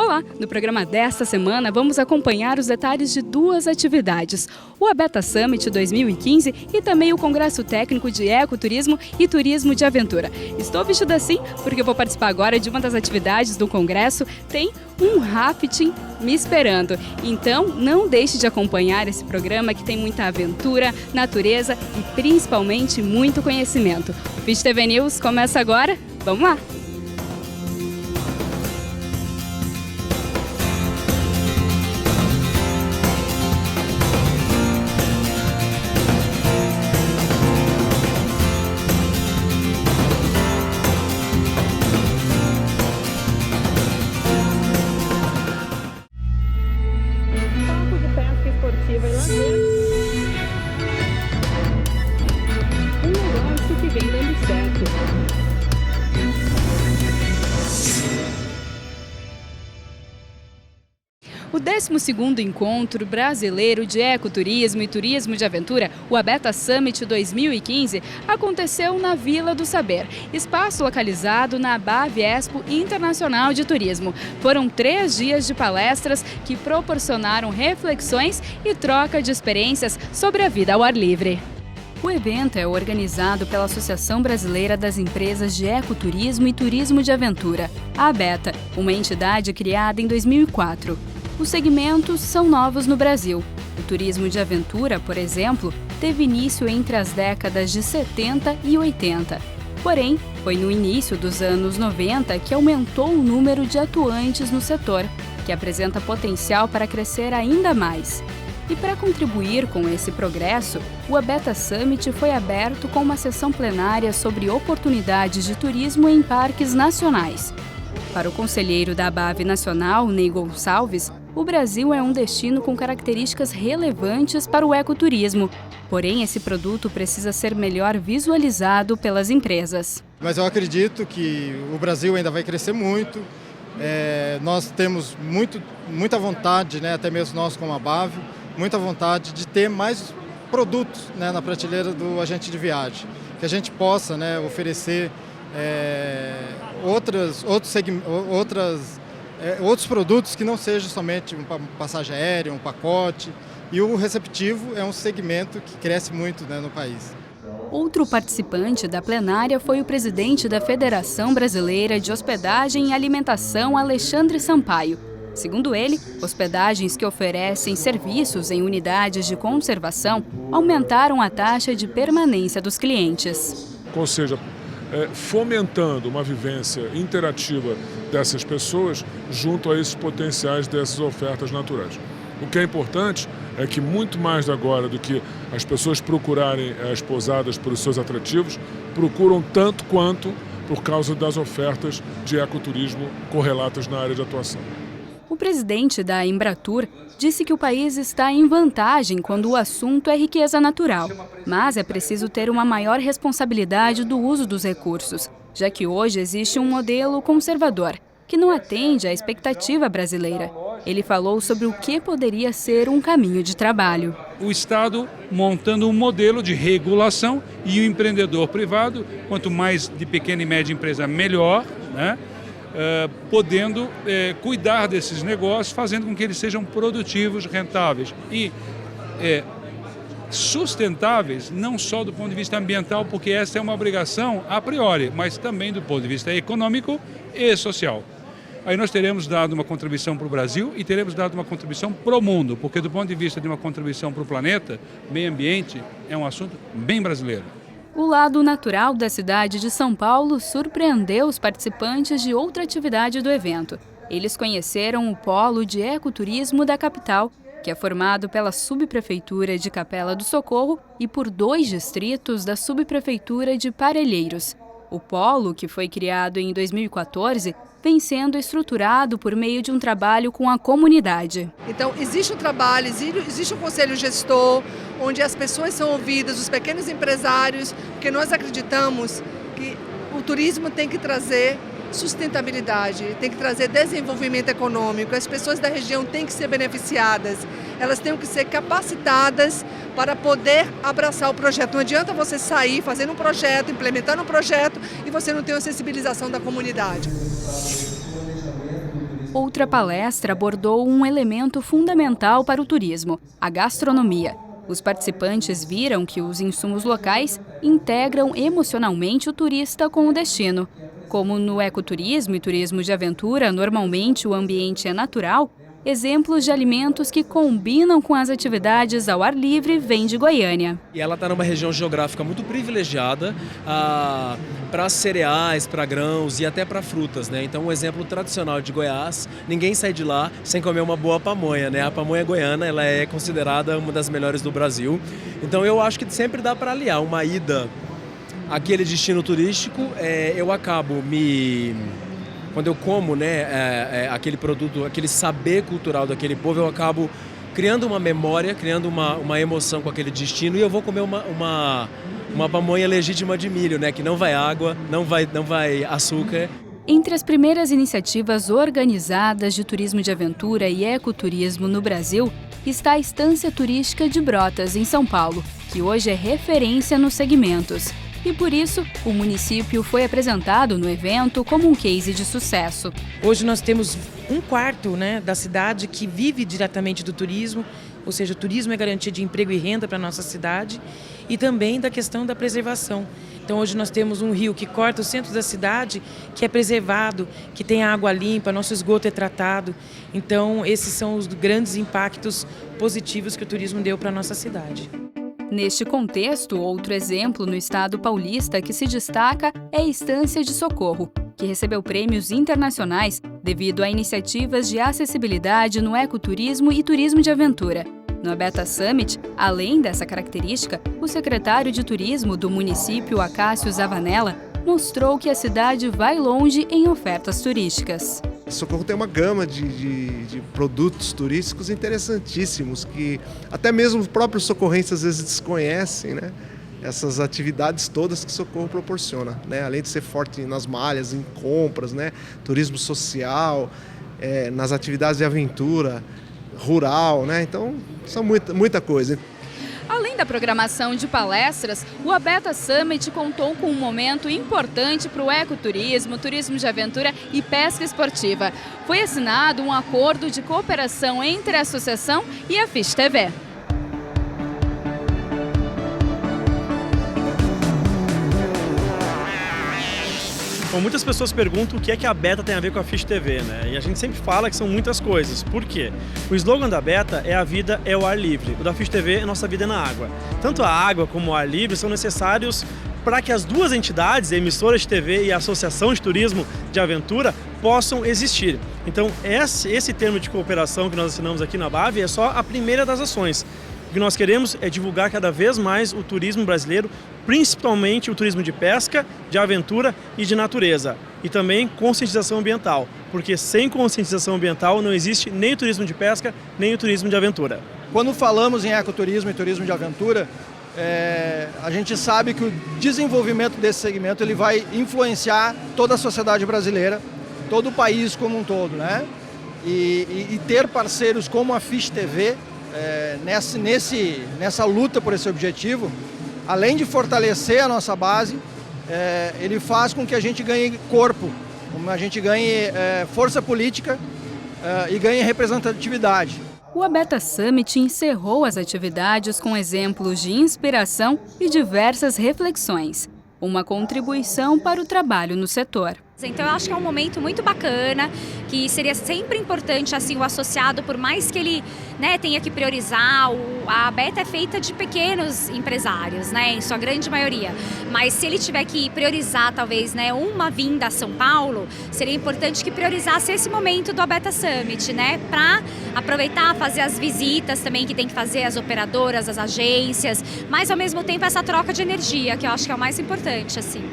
Olá! No programa desta semana vamos acompanhar os detalhes de duas atividades, o Abeta Summit 2015 e também o Congresso Técnico de Ecoturismo e Turismo de Aventura. Estou vestida assim porque eu vou participar agora de uma das atividades do Congresso, tem um rafting me esperando. Então não deixe de acompanhar esse programa que tem muita aventura, natureza e principalmente muito conhecimento. O Fit TV News começa agora, vamos lá! O 12º Encontro Brasileiro de Ecoturismo e Turismo de Aventura, o Abeta Summit 2015, aconteceu na Vila do Saber, espaço localizado na ABAV Expo Internacional de Turismo. Foram 3 dias de palestras que proporcionaram reflexões e troca de experiências sobre a vida ao ar livre. O evento é organizado pela Associação Brasileira das Empresas de Ecoturismo e Turismo de Aventura, a ABETA, uma entidade criada em 2004. Os segmentos são novos no Brasil. O turismo de aventura, por exemplo, teve início entre as décadas de 70 e 80. Porém, foi no início dos anos 90 que aumentou o número de atuantes no setor, que apresenta potencial para crescer ainda mais. E para contribuir com esse progresso, o Abeta Summit foi aberto com uma sessão plenária sobre oportunidades de turismo em parques nacionais. Para o conselheiro da ABAV Nacional, Ney Gonçalves, o Brasil é um destino com características relevantes para o ecoturismo. Porém, esse produto precisa ser melhor visualizado pelas empresas. Mas eu acredito que o Brasil ainda vai crescer muito. Nós temos muita vontade, até mesmo nós como ABAV, muita vontade de ter mais produtos na prateleira do agente de viagem. Que a gente possa oferecer outros produtos que não sejam somente uma passagem aérea, um pacote. E o receptivo é um segmento que cresce muito no país. Outro participante da plenária foi o presidente da Federação Brasileira de Hospedagem e Alimentação, Alexandre Sampaio. Segundo ele, hospedagens que oferecem serviços em unidades de conservação aumentaram a taxa de permanência dos clientes. Ou seja, fomentando uma vivência interativa dessas pessoas junto a esses potenciais dessas ofertas naturais. O que é importante é que muito mais agora do que as pessoas procurarem as pousadas por seus atrativos, procuram tanto quanto por causa das ofertas de ecoturismo correlatas na área de atuação. O presidente da Embratur disse que o país está em vantagem quando o assunto é riqueza natural, mas é preciso ter uma maior responsabilidade do uso dos recursos, já que hoje existe um modelo conservador, que não atende à expectativa brasileira. Ele falou sobre o que poderia ser um caminho de trabalho. O Estado montando um modelo de regulação e o empreendedor privado, quanto mais de pequena e média empresa, melhor, podendo cuidar desses negócios, fazendo com que eles sejam produtivos, rentáveis e sustentáveis, não só do ponto de vista ambiental, porque essa é uma obrigação a priori, mas também do ponto de vista econômico e social. Aí nós teremos dado uma contribuição para o Brasil e teremos dado uma contribuição para o mundo, porque do ponto de vista de uma contribuição para o planeta, meio ambiente é um assunto bem brasileiro. O lado natural da cidade de São Paulo surpreendeu os participantes de outra atividade do evento. Eles conheceram o Polo de Ecoturismo da capital, que é formado pela Subprefeitura de Capela do Socorro e por 2 distritos da Subprefeitura de Parelheiros. O Polo, que foi criado em 2014, vem sendo estruturado por meio de um trabalho com a comunidade. Então, existe um trabalho, existe um conselho gestor, onde as pessoas são ouvidas, os pequenos empresários, porque nós acreditamos que o turismo tem que trazer sustentabilidade, tem que trazer desenvolvimento econômico, as pessoas da região têm que ser beneficiadas, elas têm que ser capacitadas para poder abraçar o projeto. Não adianta você sair fazendo um projeto, implementando um projeto e você não ter uma sensibilização da comunidade. outra palestra abordou um elemento fundamental para o turismo, a gastronomia. Os participantes viram que os insumos locais integram emocionalmente o turista com o destino. Como no ecoturismo e turismo de aventura, normalmente o ambiente é natural, exemplos de alimentos que combinam com as atividades ao ar livre vêm de Goiânia. E ela está numa região geográfica muito privilegiada para cereais, para grãos e até para frutas, né? Então, um exemplo tradicional de Goiás, ninguém sai de lá sem comer uma boa pamonha, né? A pamonha goiana, ela é considerada uma das melhores do Brasil. Então, eu acho que sempre dá para aliar uma ida àquele destino turístico. Eu acabo quando eu como, né, aquele produto, aquele saber cultural daquele povo, eu acabo criando uma memória, criando uma emoção com aquele destino, e eu vou comer uma pamonha legítima de milho, né, que não vai água, não vai açúcar. Entre as primeiras iniciativas organizadas de turismo de aventura e ecoturismo no Brasil está a Estância Turística de Brotas, em São Paulo, que hoje é referência nos segmentos. E por isso, o município foi apresentado no evento como um case de sucesso. Hoje nós temos 1/4, né, da cidade que vive diretamente do turismo, ou seja, o turismo é garantia de emprego e renda para a nossa cidade, e também da questão da preservação. Então hoje nós temos um rio que corta o centro da cidade, que é preservado, que tem água limpa, nosso esgoto é tratado. Então esses são os grandes impactos positivos que o turismo deu para a nossa cidade. Neste contexto, outro exemplo no estado paulista que se destaca é a Estância de Socorro, que recebeu prêmios internacionais devido a iniciativas de acessibilidade no ecoturismo e turismo de aventura. No Abeta Summit, além dessa característica, o secretário de Turismo do município, Acácio Zavanella, mostrou que a cidade vai longe em ofertas turísticas. Socorro tem uma gama de produtos turísticos interessantíssimos que até mesmo os próprios socorrenses às vezes desconhecem, né? Essas atividades todas que Socorro proporciona, né? Além de ser forte nas malhas, em compras, né? Turismo social, nas atividades de aventura, rural, né? Então, são muita coisa. Além da programação de palestras, o Abeta Summit contou com um momento importante para o ecoturismo, turismo de aventura e pesca esportiva. Foi assinado um acordo de cooperação entre a associação e a Fish TV. Bom, muitas pessoas perguntam o que é que a Abeta tem a ver com a Fish TV, né? E a gente sempre fala que são muitas coisas. Por quê? O slogan da Abeta é a vida é o ar livre. O da Fish TV é nossa vida é na água. Tanto a água como o ar livre são necessários para que as duas entidades, a emissora de TV e a Associação de Turismo de Aventura, possam existir. Então, esse termo de cooperação que nós assinamos aqui na BAV é só a primeira das ações. O que nós queremos é divulgar cada vez mais o turismo brasileiro, principalmente o turismo de pesca, de aventura e de natureza. E também conscientização ambiental, porque sem conscientização ambiental não existe nem o turismo de pesca, nem o turismo de aventura. Quando falamos em ecoturismo e turismo de aventura, a gente sabe que o desenvolvimento desse segmento ele vai influenciar toda a sociedade brasileira, todo o país como um todo, né? E ter parceiros como a Fish TV, nessa luta por esse objetivo, além de fortalecer a nossa base, ele faz com que a gente ganhe corpo, a gente ganhe força política e ganhe representatividade. O Abeta Summit encerrou as atividades com exemplos de inspiração e diversas reflexões. Uma contribuição para o trabalho no setor. Então eu acho que é um momento muito bacana, que seria sempre importante assim o associado, por mais que ele, né, tenha que priorizar, a Abeta é feita de pequenos empresários, né, em sua grande maioria, mas se ele tiver que priorizar talvez, né, uma vinda a São Paulo, seria importante que priorizasse esse momento do Abeta Summit, né, para aproveitar, fazer as visitas também que tem que fazer, as operadoras, as agências, mas ao mesmo tempo essa troca de energia, que eu acho que é o mais importante, assim.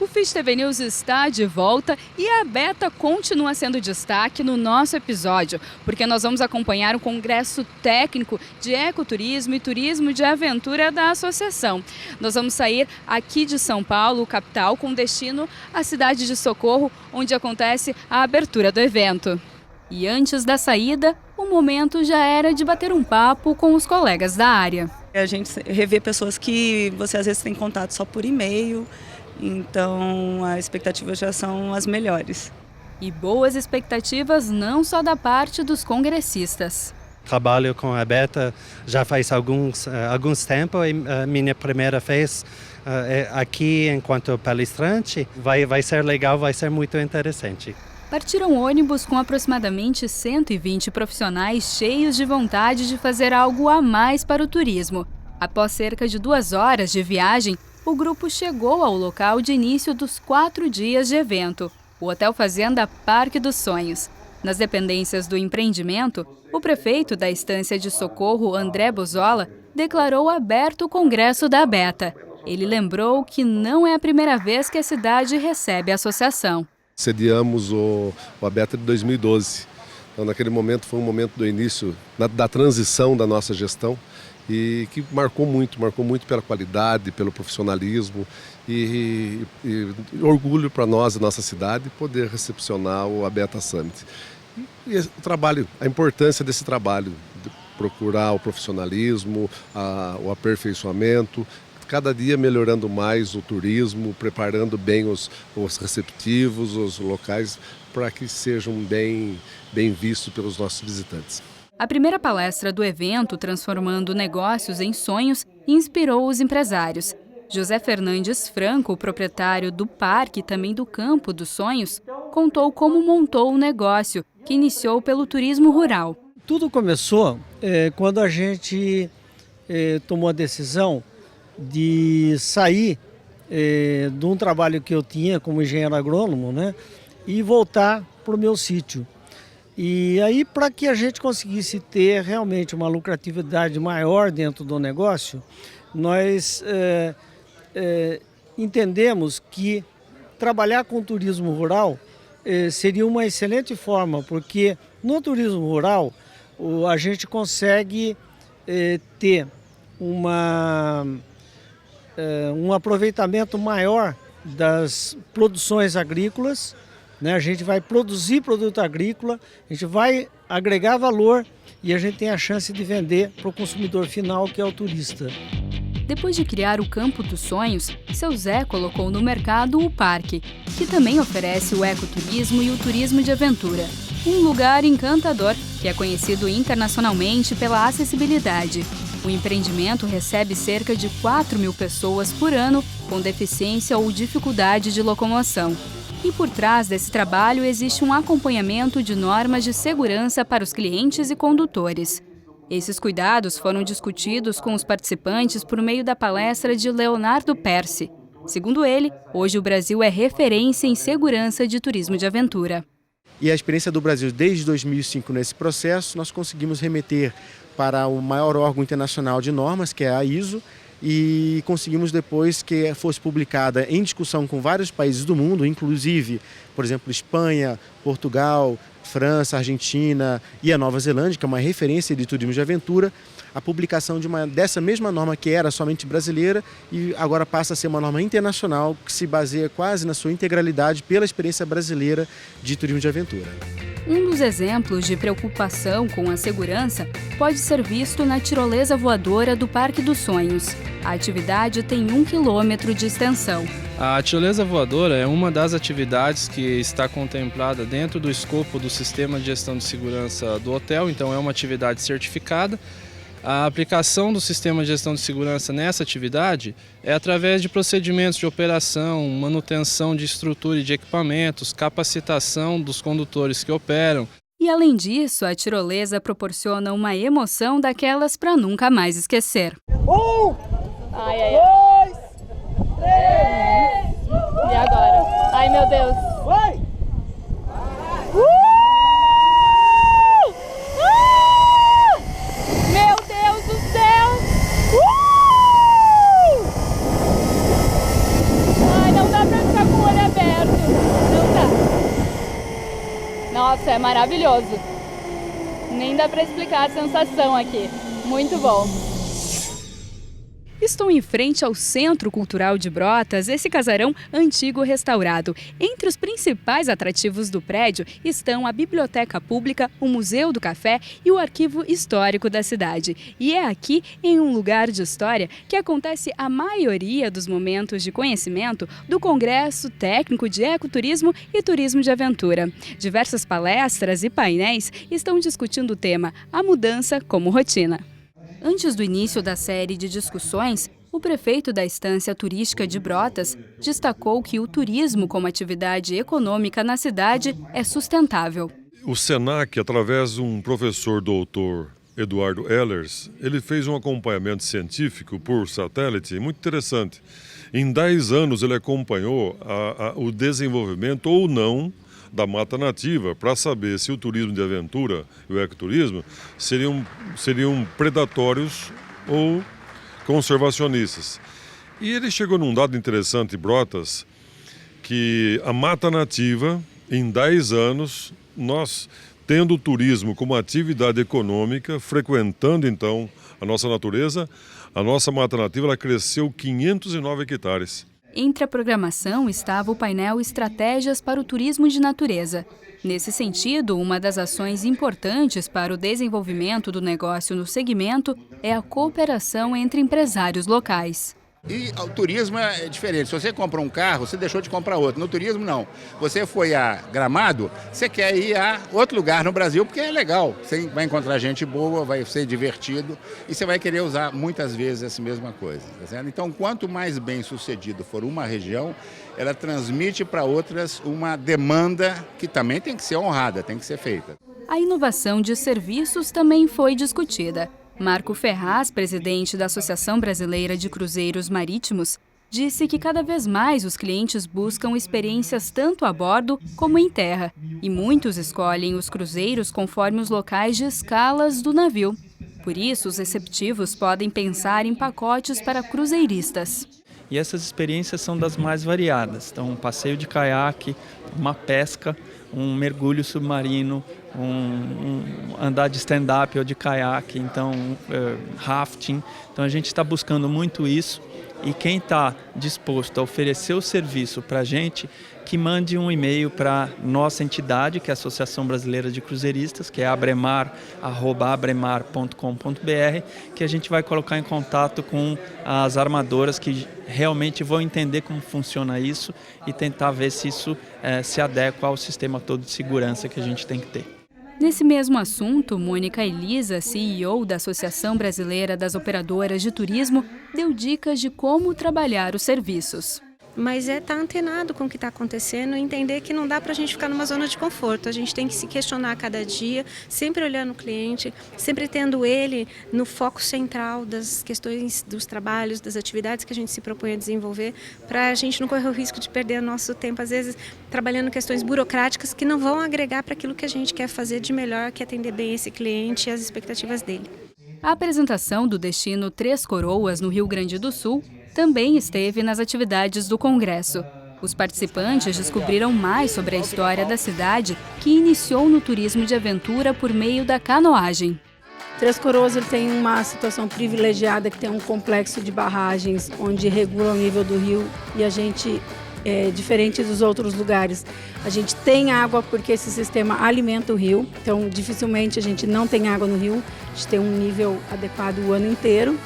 O Fish TV News está de volta e a Beta continua sendo destaque no nosso episódio, porque nós vamos acompanhar o Congresso Técnico de Ecoturismo e Turismo de Aventura da Associação. Nós vamos sair aqui de São Paulo, capital, com destino à cidade de Socorro, onde acontece a abertura do evento. E antes da saída, o momento já era de bater um papo com os colegas da área. A gente revê pessoas que você às vezes tem contato só por e-mail, então as expectativas já são as melhores. E boas expectativas não só da parte dos congressistas. Trabalho com a Beta já faz alguns tempos e a minha primeira vez aqui enquanto palestrante. Vai ser legal, vai ser muito interessante. Partiram ônibus com aproximadamente 120 profissionais cheios de vontade de fazer algo a mais para o turismo. Após cerca de 2 horas de viagem, o grupo chegou ao local de início dos 4 dias de evento, o Hotel Fazenda Parque dos Sonhos. Nas dependências do empreendimento, o prefeito da Estância de Socorro, André Bozola, declarou aberto o Congresso da Beta. Ele lembrou que não é a primeira vez que a cidade recebe a associação. Sediamos o Beta de 2012. Então, naquele momento, foi um momento do início da transição da nossa gestão e que marcou muito pela qualidade, pelo profissionalismo e orgulho para nós, a nossa cidade, poder recepcionar o Beta Summit. E o trabalho, a importância desse trabalho, de procurar o profissionalismo, o aperfeiçoamento, cada dia melhorando mais o turismo, preparando bem os receptivos, os locais, para que sejam bem vistos pelos nossos visitantes. A primeira palestra do evento, Transformando Negócios em Sonhos, inspirou os empresários. José Fernandes Franco, o proprietário do parque e também do Campo dos Sonhos, contou como montou o negócio, que iniciou pelo turismo rural. Tudo começou quando a gente tomou a decisão de sair de um trabalho que eu tinha como engenheiro agrônomo, né, e voltar para o meu sítio. E aí, para que a gente conseguisse ter realmente uma lucratividade maior dentro do negócio, nós entendemos que trabalhar com turismo rural seria uma excelente forma, porque no turismo rural a gente consegue ter um aproveitamento maior das produções agrícolas, né? A gente vai produzir produto agrícola, a gente vai agregar valor e a gente tem a chance de vender para o consumidor final, que é o turista. Depois de criar o Campo dos Sonhos, seu Zé colocou no mercado o parque, que também oferece o ecoturismo e o turismo de aventura. Um lugar encantador que é conhecido internacionalmente pela acessibilidade. O empreendimento recebe cerca de 4.000 pessoas por ano com deficiência ou dificuldade de locomoção. E por trás desse trabalho existe um acompanhamento de normas de segurança para os clientes e condutores. Esses cuidados foram discutidos com os participantes por meio da palestra de Leonardo Persi. Segundo ele, hoje o Brasil é referência em segurança de turismo de aventura. E a experiência do Brasil desde 2005 nesse processo, nós conseguimos remeter para o maior órgão internacional de normas, que é a ISO, e conseguimos depois que fosse publicada em discussão com vários países do mundo, inclusive, por exemplo, Espanha, Portugal, França, Argentina e a Nova Zelândia, que é uma referência de turismo de aventura, a publicação dessa mesma norma que era somente brasileira e agora passa a ser uma norma internacional que se baseia quase na sua integralidade pela experiência brasileira de turismo de aventura. Um dos exemplos de preocupação com a segurança pode ser visto na tirolesa voadora do Parque dos Sonhos. A atividade tem 1 quilômetro de extensão. A tirolesa voadora é uma das atividades que está contemplada dentro do escopo do Sistema de Gestão de Segurança do hotel, então é uma atividade certificada. A aplicação do Sistema de Gestão de Segurança nessa atividade é através de procedimentos de operação, manutenção de estrutura e de equipamentos, capacitação dos condutores que operam. E além disso, a tirolesa proporciona uma emoção daquelas para nunca mais esquecer. 1, 2, 3. E agora? Ai, meu Deus. Vai! Meu Deus do céu! Ai, não dá pra ficar com Nossa, é maravilhoso. Nem dá para explicar a sensação aqui. Muito bom. Estou em frente ao Centro Cultural de Brotas, esse casarão antigo restaurado. Entre os principais atrativos do prédio estão a Biblioteca Pública, o Museu do Café e o Arquivo Histórico da cidade. E é aqui, em um lugar de história, que acontece a maioria dos momentos de conhecimento do Congresso Técnico de Ecoturismo e Turismo de Aventura. Diversas palestras e painéis estão discutindo o tema A Mudança como Rotina. Antes do início da série de discussões, o prefeito da Estância Turística de Brotas destacou que o turismo como atividade econômica na cidade é sustentável. O SENAC, através de um professor doutor, Eduardo Ehlers, ele fez um acompanhamento científico por satélite muito interessante. Em 10 anos ele acompanhou o desenvolvimento ou não da mata nativa para saber se o turismo de aventura e o ecoturismo seriam predatórios ou conservacionistas. E ele chegou num dado interessante, Brotas, que a mata nativa, em 10 anos, nós tendo o turismo como atividade econômica, frequentando então a nossa natureza, a nossa mata nativa ela cresceu 509 hectares. Entre a programação estava o painel Estratégias para o Turismo de Natureza. Nesse sentido, uma das ações importantes para o desenvolvimento do negócio no segmento é a cooperação entre empresários locais. E o turismo é diferente. Se você compra um carro, você deixou de comprar outro. No turismo, não. Você foi a Gramado, você quer ir a outro lugar no Brasil porque é legal. Você vai encontrar gente boa, vai ser divertido e você vai querer usar muitas vezes essa mesma coisa. Tá certo? Então, quanto mais bem sucedido for uma região, ela transmite para outras uma demanda que também tem que ser honrada, tem que ser feita. A inovação de serviços também foi discutida. Marco Ferraz, presidente da Associação Brasileira de Cruzeiros Marítimos, disse que cada vez mais os clientes buscam experiências tanto a bordo como em terra, e muitos escolhem os cruzeiros conforme os locais de escalas do navio. Por isso, os receptivos podem pensar em pacotes para cruzeiristas. E essas experiências são das mais variadas. Então, um passeio de caiaque, uma pesca, um mergulho submarino, andar de stand-up ou de caiaque, então rafting. Então a gente está buscando muito isso e quem está disposto a oferecer o serviço para a gente, que mande um e-mail para nossa entidade, que é a Associação Brasileira de Cruzeiristas, que é abremar@abremar.com.br, que a gente vai colocar em contato com as armadoras que realmente vão entender como funciona isso e tentar ver se isso se adequa ao sistema todo de segurança que a gente tem que ter. Nesse mesmo assunto, Mônica Elisa, CEO da Associação Brasileira das Operadoras de Turismo, deu dicas de como trabalhar os serviços. Mas estar antenado com o que está acontecendo e entender que não dá para a gente ficar numa zona de conforto. A gente tem que se questionar a cada dia, sempre olhando o cliente, sempre tendo ele no foco central das questões dos trabalhos, das atividades que a gente se propõe a desenvolver, para a gente não correr o risco de perder nosso tempo, às vezes, trabalhando questões burocráticas que não vão agregar para aquilo que a gente quer fazer de melhor, que é atender bem esse cliente e as expectativas dele. A apresentação do destino Três Coroas, no Rio Grande do Sul, também esteve nas atividades do Congresso. Os participantes descobriram mais sobre a história da cidade, que iniciou no turismo de aventura por meio da canoagem. Três Coroas ele tem uma situação privilegiada, que tem um complexo de barragens onde regula o nível do rio e a gente, diferente dos outros lugares, a gente tem água porque esse sistema alimenta o rio, então dificilmente a gente não tem água no rio, a gente tem um nível adequado o ano inteiro.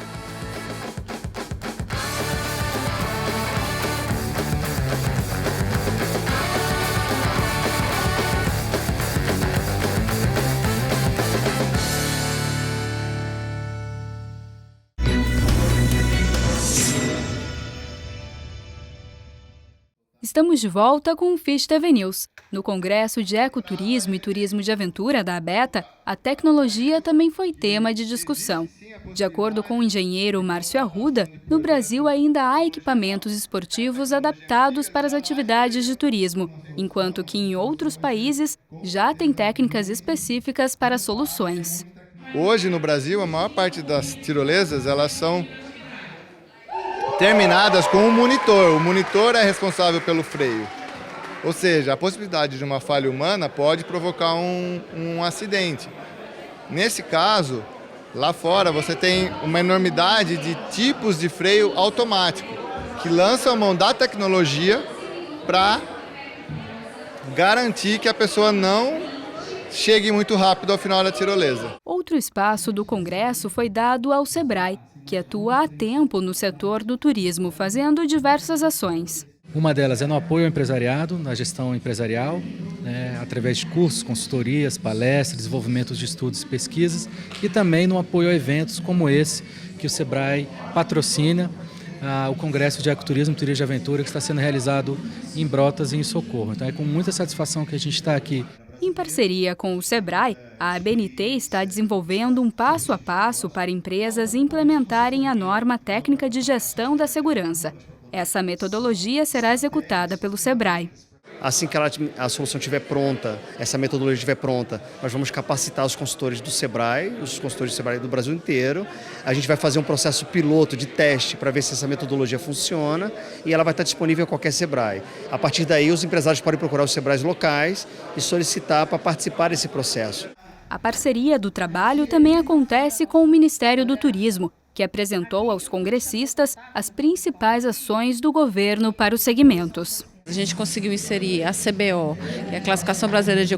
Estamos de volta com o Fish TV News. No Congresso de Ecoturismo e Turismo de Aventura da ABETA, a tecnologia também foi tema de discussão. De acordo com o engenheiro Márcio Arruda, no Brasil ainda há equipamentos esportivos adaptados para as atividades de turismo, enquanto que em outros países já tem técnicas específicas para soluções. Hoje no Brasil, a maior parte das tirolesas elas são terminadas com um monitor. O monitor é responsável pelo freio. Ou seja, a possibilidade de uma falha humana pode provocar um acidente. Nesse caso, lá fora você tem uma enormidade de tipos de freio automático que lançam a mão da tecnologia para garantir que a pessoa não chegue muito rápido ao final da tirolesa. Outro espaço do Congresso foi dado ao SEBRAE, que atua há tempo no setor do turismo, fazendo diversas ações. Uma delas é no apoio ao empresariado, na gestão empresarial, através de cursos, consultorias, palestras, desenvolvimento de estudos e pesquisas, e também no apoio a eventos como esse, que o SEBRAE patrocina, o Congresso de Ecoturismo e Turismo de Aventura, que está sendo realizado em Brotas e em Socorro. Então é com muita satisfação que a gente está aqui. Em parceria com o SEBRAE, a ABNT está desenvolvendo um passo a passo para empresas implementarem a norma técnica de gestão da segurança. Essa metodologia será executada pelo SEBRAE. Assim que a solução estiver pronta, essa metodologia estiver pronta, nós vamos capacitar os consultores do SEBRAE, os consultores do SEBRAE do Brasil inteiro. A gente vai fazer um processo piloto de teste para ver se essa metodologia funciona e ela vai estar disponível em qualquer SEBRAE. A partir daí, os empresários podem procurar os SEBRAEs locais e solicitar para participar desse processo. A parceria do trabalho também acontece com o Ministério do Turismo, que apresentou aos congressistas as principais ações do governo para os segmentos. A gente conseguiu inserir a CBO, que é a Classificação Brasileira de